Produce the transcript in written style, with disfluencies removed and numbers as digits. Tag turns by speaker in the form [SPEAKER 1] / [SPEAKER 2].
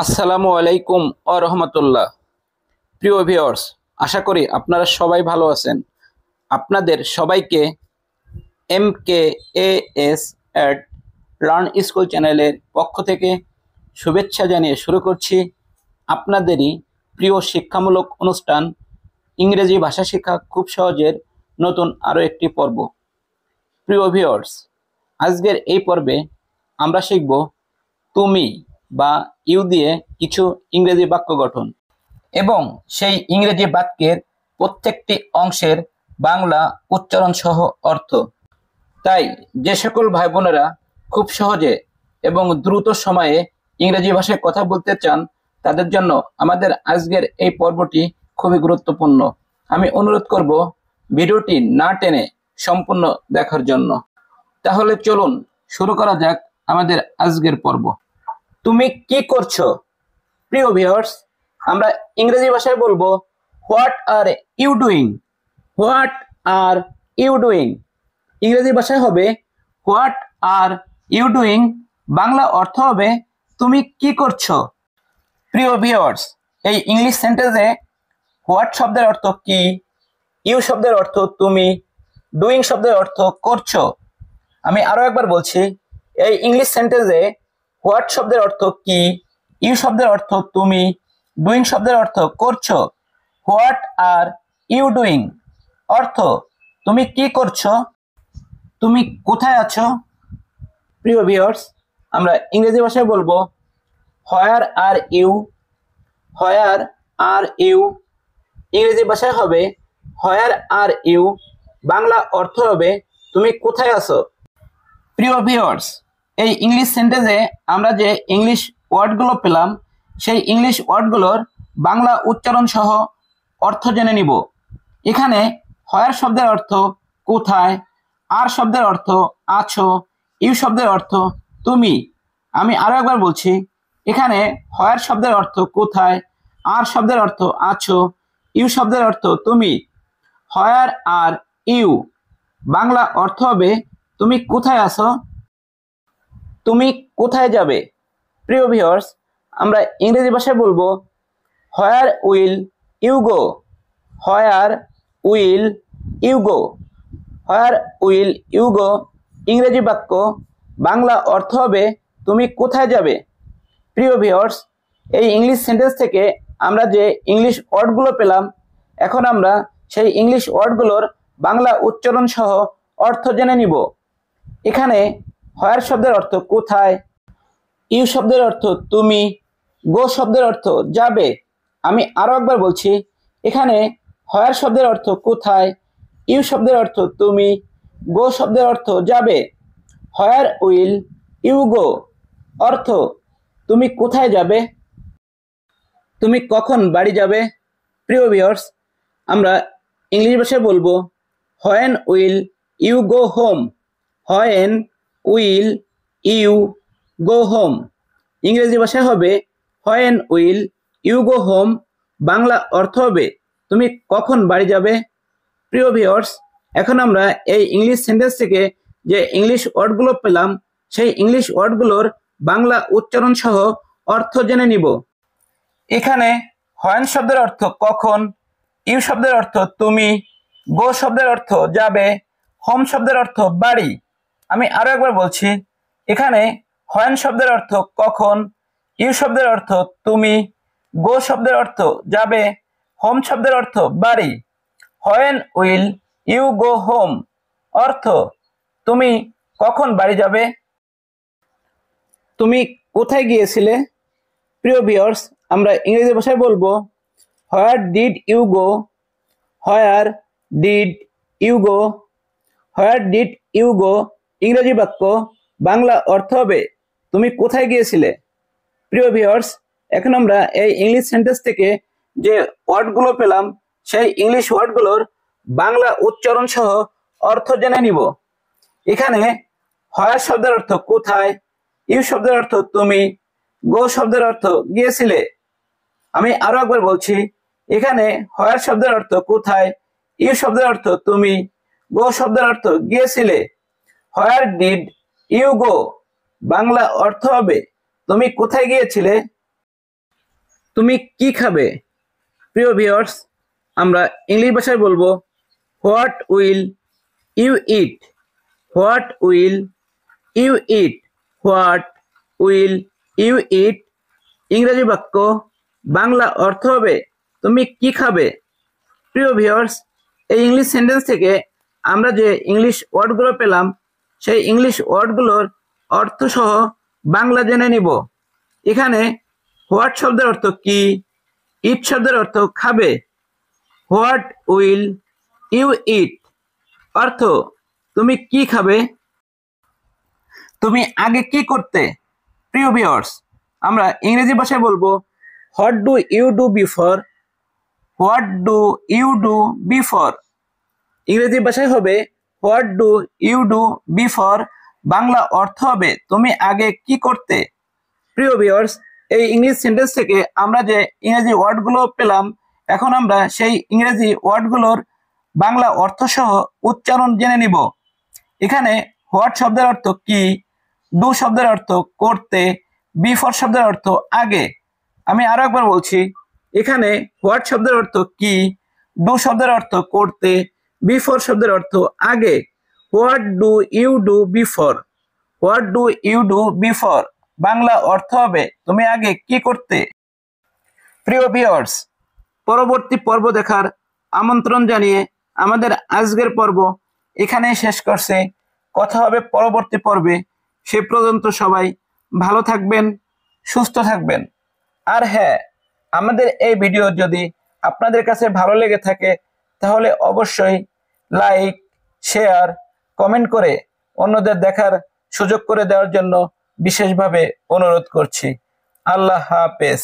[SPEAKER 1] আসসালামু আলাইকুম ও রহমতুল্লাহ। প্রিয় ভিউয়ার্স, আশা করি আপনারা সবাই ভালো আছেন। আপনাদের সবাইকে MKAS এট লার্ন স্কুল চ্যানেলের পক্ষ থেকে শুভেচ্ছা জানিয়ে শুরু করছি আপনাদেরই প্রিয় শিক্ষামূলক অনুষ্ঠান ইংরেজি ভাষা শেখা খুব সহজের নতুন আরও একটি পর্ব। প্রিয় ভিউয়ার্স, আজকের এই পর্বে আমরা শিখব তুমি বা ইউ দিয়ে কিছু ইংরেজি বাক্য গঠন এবং সেই ইংরেজি বাক্যের প্রত্যেকটি অংশের বাংলা উচ্চারণ সহ অর্থ। তাই যে সকল ভাই বোনেরা খুব সহজে এবং দ্রুত সময়ে ইংরেজি ভাষায় কথা বলতে চান, তাদের জন্য আমাদের আজকের এই পর্বটি খুবই গুরুত্বপূর্ণ। আমি অনুরোধ করব ভিডিওটি না টেনে সম্পূর্ণ দেখার জন্য। তাহলে চলুন শুরু করা যাক আমাদের আজকের পর্ব। তুমি কি করছো? প্রিয় ভিউয়ার্স, আমরা ইংরেজি ভাষায় বলবো what are you doing. What are you doing ইংরেজি ভাষায় হবে what are you doing. Bangla অর্থ হবে তুমি কি করছো। প্রিয় ভিউয়ার্স, এই ইংলিশ সেন্টেন্সে হোয়াট শব্দের অর্থ কি, ইউ শব্দের অর্থ তুমি, ডুইং শব্দের অর্থ করছো। আমি আরো একবার বলছি, এই ইংলিশ সেন্টেন্সে হোয়াট শব্দের অর্থ কি, ইউ শব্দের অর্থ তুমি, ডুইং শব্দের অর্থ করছো। হোয়াট আর ইউ ডুইং অর্থ তুমি কি করছো, তুমি কোথায় আছো। প্রিয় ভিউয়ার্স, আমরা ইংরেজি ভাষায় বলবো হোয়ার are you. Where are you ইংরেজি ভাষায় হবে হোয়ার আর ইউ। বাংলা অর্থ হবে তুমি কোথায় আছো। প্রিয় ভিউয়ার্স, এই ইংলিশ সেন্টেন্সে আমরা যে ইংলিশ ওয়ার্ডগুলো পেলাম, সেই ইংলিশ ওয়ার্ডগুলোর বাংলা উচ্চারণ সহ অর্থ জেনে নিব। এখানে হোয়ার শব্দের অর্থ কোথায়, আর শব্দের অর্থ আছো, ইউ শব্দের অর্থ তুমি। আমি আরো একবার বলছি, এখানে হোয়ার শব্দের অর্থ কোথায়, আর শব্দের অর্থ আছো, ইউ শব্দের অর্থ তুমি। হোয়ার আর ইউ বাংলা অর্থ হবে তুমি কোথায় আছো, তুমি কোথায় যাবে। প্রিয় ভিউয়ার্স, আমরা ইংরেজি ভাষায় বলবো where will you go. Where will you go. Where will you go ইংরেজি বাক্য, বাংলা অর্থ হবে তুমি কোথায় যাবে। প্রিয় ভিউয়ার্স, এই ইংলিশ সেন্টেন্স থেকে আমরা যে ইংলিশ ওয়ার্ডগুলো পেলাম, এখন আমরা সেই ইংলিশ ওয়ার্ডগুলোর বাংলা উচ্চারণ সহ অর্থ জেনে নিব। এখানে হোয়ার শব্দের অর্থ কোথায়, ইউ শব্দের অর্থ তুমি, গো শব্দের অর্থ যাবে। আমি আরো একবার বলছি, এখানে হোয়ার শব্দের অর্থ কোথায়, ইউ শব্দের অর্থ তুমি, গো শব্দের অর্থ যাবে। হোয়ার উইল ইউ গো অর্থ তুমি কোথায় যাবে, তুমি কখন বাড়ি যাবে। প্রিয় ভিউয়ার্স, আমরা ইংলিশ ভাষায় বলবো when will you go home. When will you go home ইংরেজি ভাষায় হবে when will you go home. Bangla অর্থ হবে তুমি কখন বাড়ি যাবে। প্রিয় ভিউয়ার্স, এখন আমরা এই ইংলিশ সেন্টেন্স থেকে যে ইংলিশ ওয়ার্ডগুলো পেলাম, সেই ইংলিশ ওয়ার্ডগুলোর বাংলা উচ্চারণ সহ অর্থ জেনে নিব। এখানে হোয়েন শব্দের অর্থ কখন, ইউ শব্দের অর্থ তুমি, গো শব্দের অর্থ যাবে, হোম শব্দের অর্থ বাড়ি। আমি আরো একবার বলছি, এখানে হোয়েন শব্দের অর্থ কখন, ইউ শব্দের অর্থ তুমি, গো শব্দের অর্থ যাবে, হোম শব্দের অর্থ বাড়ি। When will you go home অর্থ তুমি কখন বাড়ি যাবে, তুমি কোথায় গিয়েছিলে। প্রিয় ভিউয়ার্স, আমরা ইংরেজি ভাষায় বলবো where did you go. Where did you go. Where did you go ইংরেজি বাক্য, বাংলা অর্থ হবে তুমি কোথায় গিয়েছিলে। প্রিয় ভিউয়ার্স, এখন আমরা এই ইংলিশ সেন্টেন্স থেকে যে ওয়ার্ডগুলো পেলাম, সেই ইংলিশ ওয়ার্ডগুলোর বাংলা উচ্চারণ সহ অর্থ জেনে নিব। এখানে হোয়ার শব্দের অর্থ কোথায়, ইউ শব্দের অর্থ তুমি, গো শব্দের অর্থ গিয়েছিলে। আমি আরো একবার বলছি, এখানে হোয়ার শব্দের অর্থ কোথায়, ইউ শব্দের অর্থ তুমি, গো শব্দের অর্থ গিয়েছিলে। Where did you go Bangla অর্থ হবে তুমি কোথায় গিয়েছিলে। তুমি কি খাবে? প্রিয় ভিউয়ার্স, আমরা ইংলিশ ভাষায় বলবো what will you eat. What will you eat. What will you eat. ইংরেজি বাক্য, বাংলা অর্থ হবে তুমি কি খাবে। প্রিয় ভিউয়ার্স, এই ইংলিশ সেন্টেন্স থেকে আমরা যে ইংলিশ ওয়ার্ডগুলো পেলাম সেই ইংলিশ ওয়ার্ডগুলোর অর্থ সহ বাংলা জেনে নিব। এখানে হোয়াট শব্দের অর্থ কি, ইট শব্দের অর্থ খাবে। হোয়াট উইল ইউ ইট অর্থ তুমি কি খাবে। তুমি আগে কি করতে? প্রিয় ভিউয়ার্স, আমরা ইংরেজি ভাষায় বলবো what do you do before. What do you do before. ইংরেজি ভাষায় হবে what do you do before. Bangla অর্থ হবে তুমি আগে কি করতে। প্রিয় ভিউয়ার্স, এই ইংলিশ সেন্টেন্স থেকে আমরা যে ইংরেজি ওয়ার্ডগুলো পেলাম, এখন আমরা সেই ইংরেজি ওয়ার্ডগুলোর বাংলা অর্থ সহ উচ্চারণ জেনে নিব। এখানে হোয়াট শব্দের অর্থ কি, ডু শব্দের অর্থ করতে, বিফোর শব্দের অর্থ আগে। আমি আরো একবার বলছি, এখানে হোয়াট শব্দের অর্থ কি, ডু শব্দের অর্থ করতে, বিফোর শব্দের অর্থ আগে। What do you do before. What do you do before. Bangla অর্থ হবে তুমি আগে কি করতে। প্রিয় ভিউয়ার্স, পরবর্তী পর্ব দেখার আমন্ত্রণ জানিয়ে আমাদের আজকের পর্ব এখানেই শেষ করছে। কথা হবে পরবর্তী পর্বে। সে পর্যন্ত সবাই ভালো থাকবেন, সুস্থ থাকবেন। আর হ্যাঁ, আমাদের এই ভিডিও যদি আপনাদের কাছে ভালো লেগে থাকে তাহলে অবশ্যই লাইক, শেয়ার, কমেন্ট করে অন্যদের দেখার সুযোগ করে দেওয়ার জন্য বিশেষভাবে অনুরোধ করছি। আল্লাহ হাফেজ।